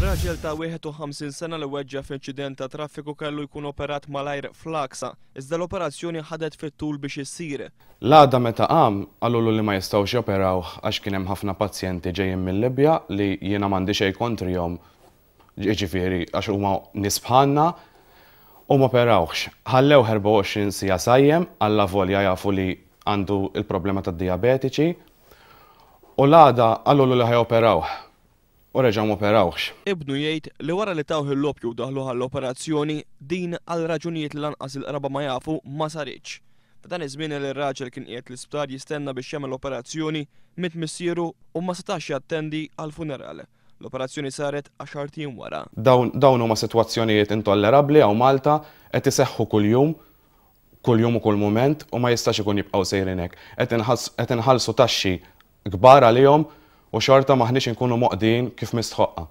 Raġel ta' 51 sena li weġġa f'inċident ta' traffiku kellu jkun operat malajr fl-Aqsa, iżda l-operazzjoni ħadet fit-tul biex issir. L-għada meta qam għallu li ma jistgħux joperaw għax kien hemm ħafna pazjenti ġejjin mill-Libja li jiena m'għandi xejn kontrihom, ġifieri għax huma nies bħalna u ma operawx. Ħallew 24 sija sajjem alla volja jafu li għandu il-problema tad-dijabetiċi u l-għada għallu li ħajoperaw. U reġgħu ma operawx. Ibnu jgħid li wara li tawħ il-loppju daħlu għall-operazzjoni din għal raġunijiet li lanqas il-qraba ma jafu ma saritx. F'dan iż-żmien li r-raġel kien qiegħed l-isptar jistenna biex jagħmel operazzjoni mit missieru u ma setax jattendi għall-funeral. L-operazzjoni saret 10 tim wara. Dawn huma sitwazzjonijiet intollerabbli hawn Malta qed iseħħu kuljum u kull mument u ma jistax ikun jibqgħu sejrin hekk. Qed inħallsu taxxi kbar għalihom u xorta maħniex inkunu moqdin kif mistħoqqa.